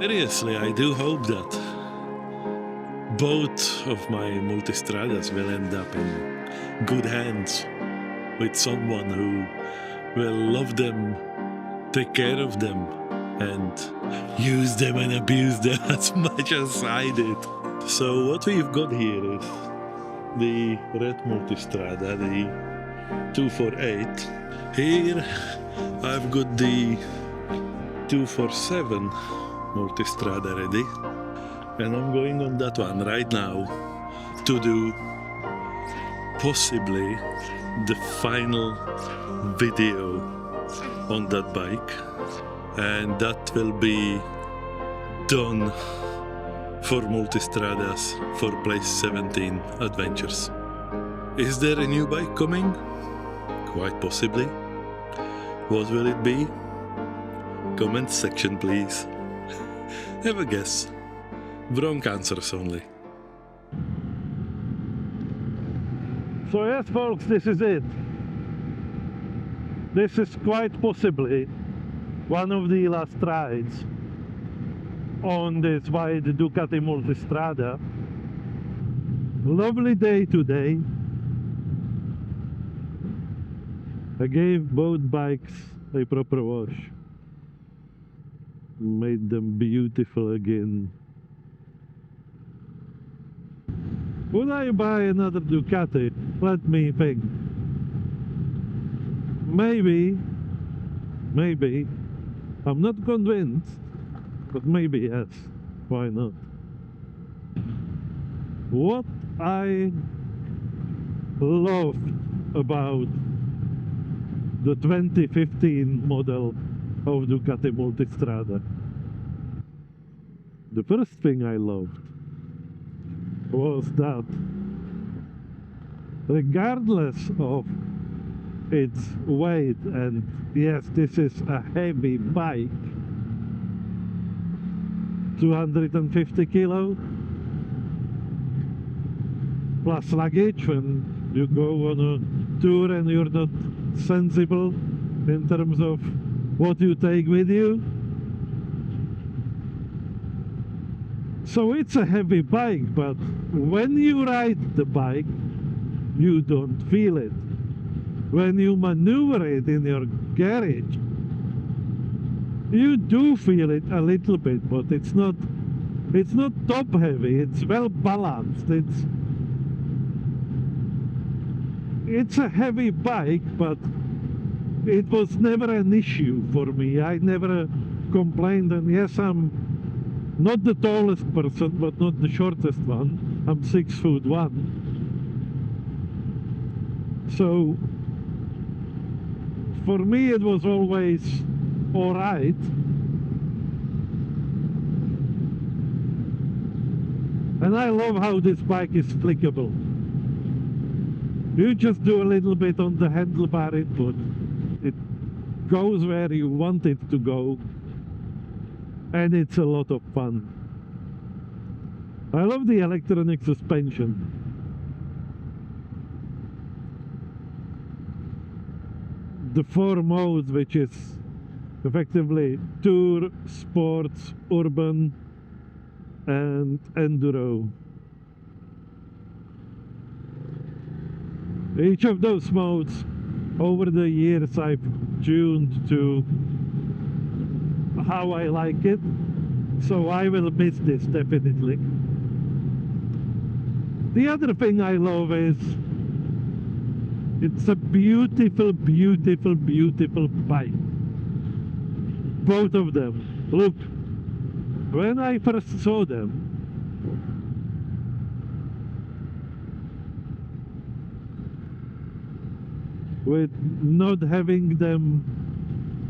Seriously, I do hope that both of my Multistradas will end up in good hands with someone who will love them, take care of them, and use them and abuse them as much as I did. So what we've got here is the red Multistrada, the 248. Here I've got the 247 Multistrada ready, and I'm going on that one right now to do possibly the final video on that bike, and that will be done for Multistradas for Place 17 Adventures. Is there a new bike coming? Quite possibly. What will it be? Comment section please. Have a guess. Wrong answers only. So yes folks, this is it. This is quite possibly one of the last rides on this wide Ducati Multistrada. Lovely day today. I gave both bikes a proper wash. Made them beautiful again. Would I buy another Ducati? Let me think. Maybe. I'm not convinced, but maybe yes. Why not? What I love about the 2015 model of Ducati Multistrada. The first thing I loved was that regardless of its weight, and yes, this is a heavy bike, 250 kilo plus luggage when you go on a tour and you're not sensible in terms of what you take with you. So it's a heavy bike, but when you ride the bike you don't feel it. When you maneuver it in your garage you do feel it a little bit, but it's not top heavy, it's well balanced. It's a heavy bike, but it was never an issue for me. I never complained, and yes, I'm not the tallest person, but not the shortest one. I'm 6'1". So for me it was always alright. And I love how this bike is flickable. You just do a little bit on the handlebar input. It goes where you want it to go. And it's a lot of fun. I love the electronic suspension. The 4 modes, which is effectively Tour, Sports, Urban and Enduro. Each of those modes over the years I've tuned to how I like it, so I will miss this definitely. The other thing I love is it's a beautiful bike. Both of them. Look, when I first saw them, with not having them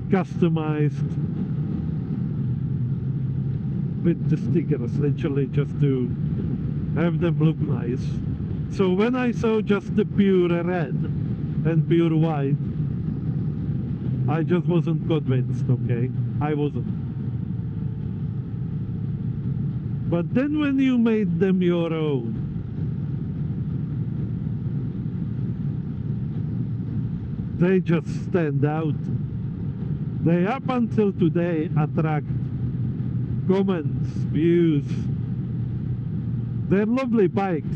customized with the stickers, literally just to have them look nice. So when I saw just the pure red and pure white, I just wasn't convinced, okay? I wasn't. But then when you made them your own, they just stand out. They up until today attract comments, views. They're lovely bikes,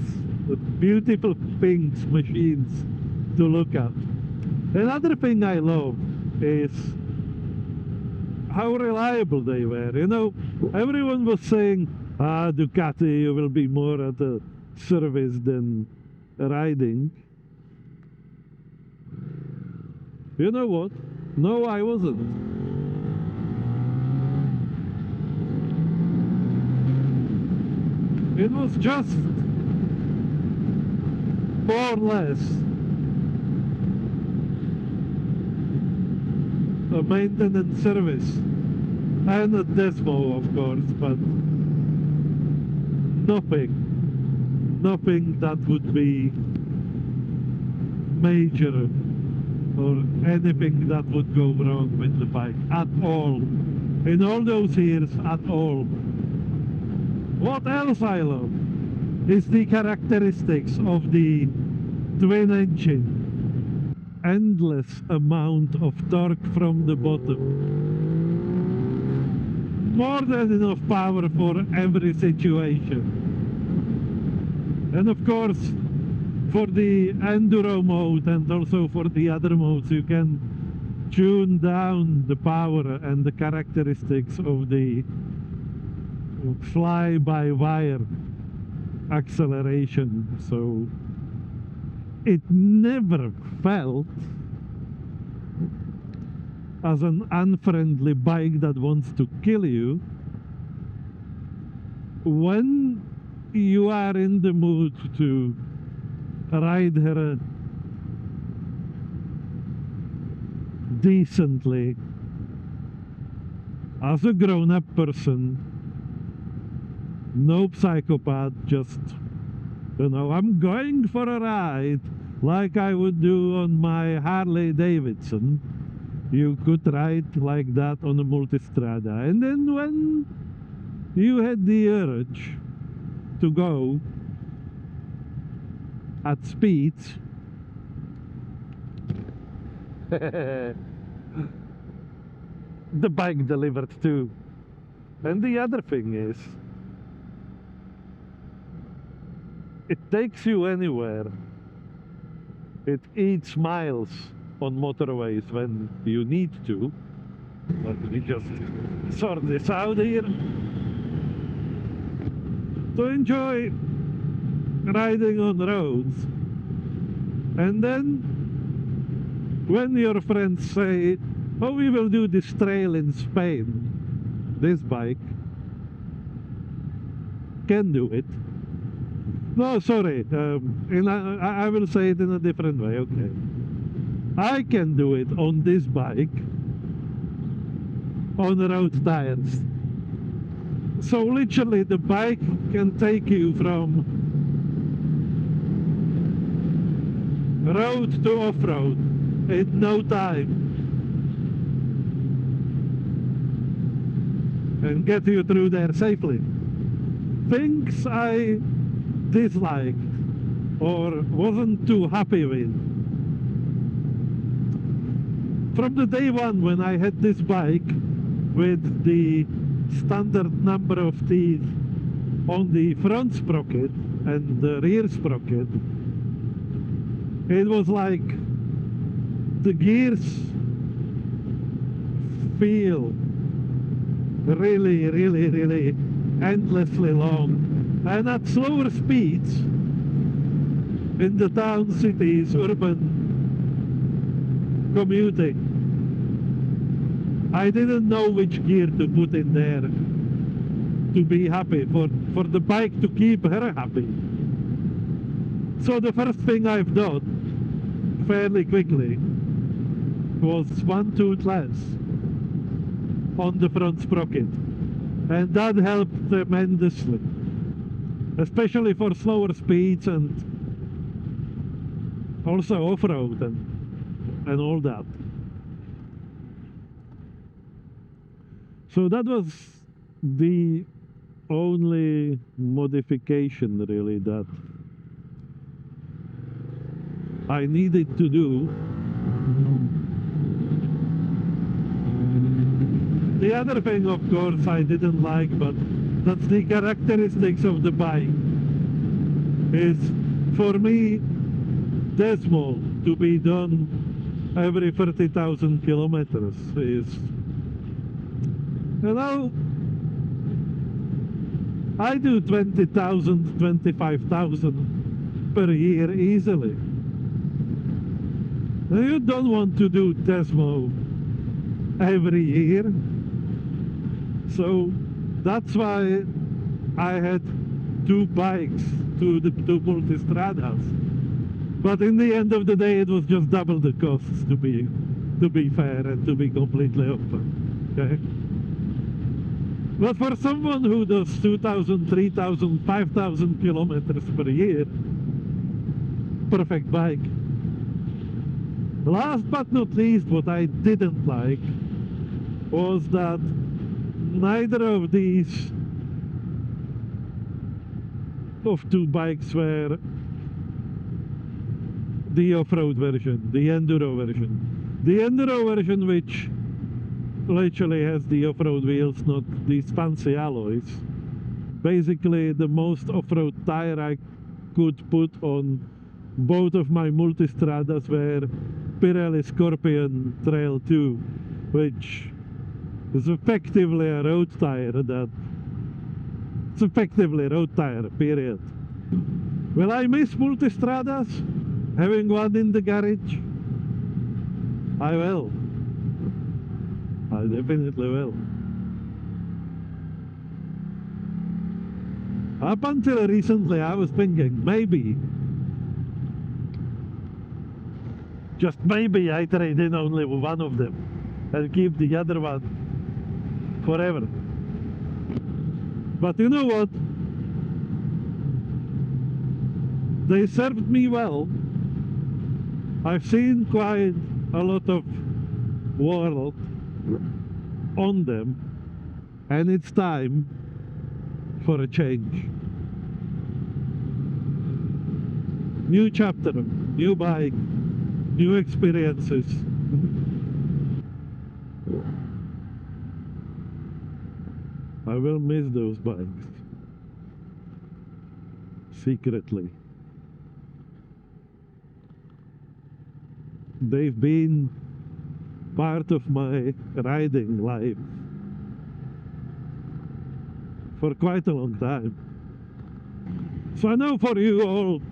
with beautiful pinks machines to look at. Another thing I love is how reliable they were. You know, everyone was saying, Ducati will be more at a service than riding. You know what? No, I wasn't. It was just more or less a maintenance service and a Desmo, of course, but nothing that would be major or anything that would go wrong with the bike at all. In all those years, at all. What else I love is the characteristics of the twin engine. Endless amount of torque from the bottom. More than enough power for every situation. And of course, for the enduro mode and also for the other modes, you can tune down the power and the characteristics of the fly-by-wire acceleration. So it never felt as an unfriendly bike that wants to kill you when you are in the mood to ride her decently as a grown-up person. No psychopath, just, you know, I'm going for a ride like I would do on my Harley Davidson. You could ride like that on a Multistrada, and then when you had the urge to go at speeds, the bike delivered too. And the other thing is, it takes you anywhere. It eats miles on motorways when you need to. Let me just sort this out here. To enjoy riding on roads. And then when your friends say, oh, we will do this trail in Spain, this bike can do it. No, sorry, I will say it in a different way, okay. I can do it on this bike on road tires. So literally the bike can take you from road to off-road in no time and get you through there safely. Things I disliked or wasn't too happy with from the day one when I had this bike with the standard number of teeth on the front sprocket and the rear sprocket. It was like the gears feel really endlessly long, and at slower speeds in the town, cities, urban commuting, I didn't know which gear to put in there to be happy, for the bike to keep her happy. So the first thing I've done fairly quickly was one tooth less on the front sprocket, and that helped tremendously, especially for slower speeds and also off-road and all that. So that was the only modification really that I needed to do The other thing, of course, I didn't like, but that's the characteristics of the bike, is for me, decimal to be done every 30,000 kilometers is, you know, I do 20,000, 25,000 per year easily. Now, you don't want to do Desmo every year. So that's why I had two bikes, two Multistradas. But in the end of the day, it was just double the costs, to be fair and to be completely open. Okay? But for someone who does 2,000, 3,000, 5,000 kilometers per year, perfect bike. Last but not least, what I didn't like was that neither of these two bikes were the off-road version, the enduro version. The enduro version, which literally has the off-road wheels, not these fancy alloys. Basically the most off-road tire I could put on both of my Multistradas were Pirelli Scorpion Trail 2, which is effectively a road tire. It's effectively a road tire, period. Will I miss Multistradas? Having one in the garage? I will. I definitely will. Up until recently I was thinking maybe, just maybe, I trade in only one of them and keep the other one forever. But you know what? They served me well. I've seen quite a lot of world on them, and it's time for a change. New chapter, new bike, new experiences. I will miss those bikes secretly. They've been part of my riding life for quite a long time. So I know for you all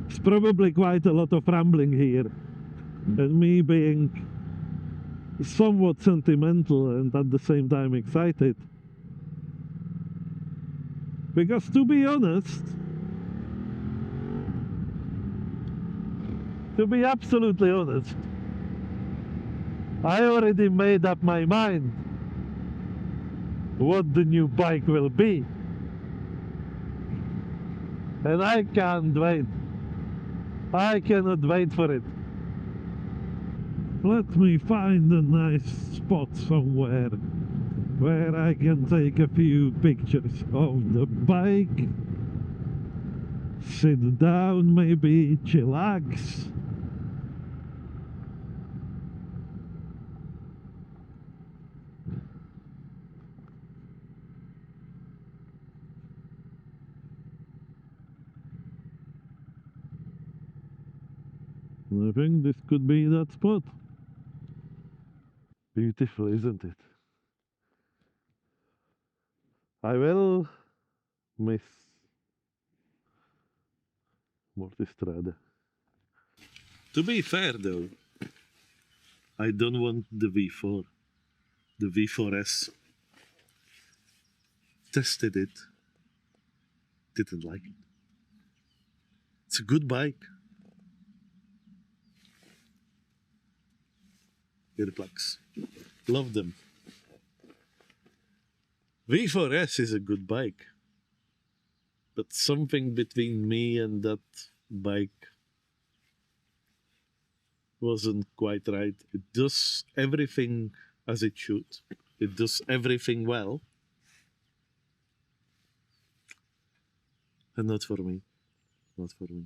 it's probably quite a lot of rambling here, and me being somewhat sentimental and at the same time excited. Because to be honest, to be absolutely honest, I already made up my mind what the new bike will be. And I can't wait. I cannot wait for it. Let me find a nice spot somewhere where I can take a few pictures of the bike. Sit down, maybe chillax. I think this could be that spot. Beautiful, isn't it? I will miss Multistrada. To be fair though, I don't want the V4. The V4S. Tested it. Didn't like it. It's a good bike. Earplugs. Love them. V4S is a good bike. But something between me and that bike wasn't quite right. It does everything as it should. It does everything well. And not for me. Not for me.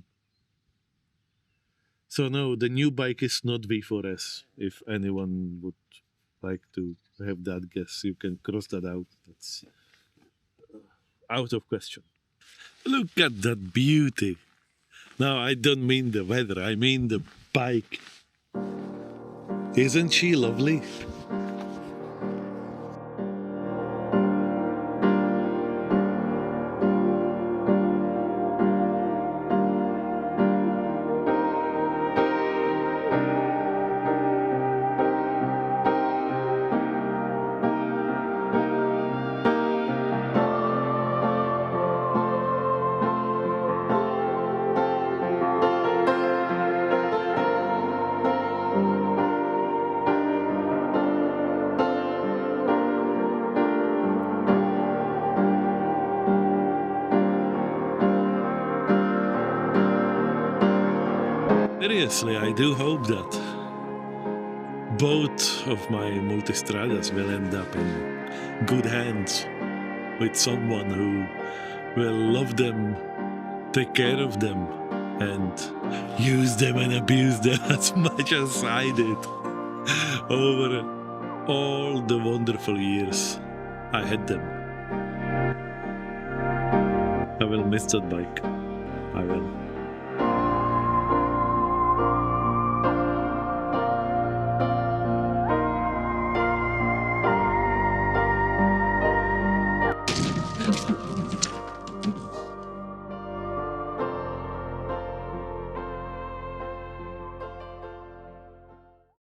So no, the new bike is not V4S, if anyone would like to have that guess. You can cross that out. That's out of question. Look at that beauty. Now, I don't mean the weather, I mean the bike. Isn't she lovely? Seriously, I do hope that both of my Multistradas will end up in good hands with someone who will love them, take care of them, and use them and abuse them as much as I did over all the wonderful years I had them. I will miss that bike. I will.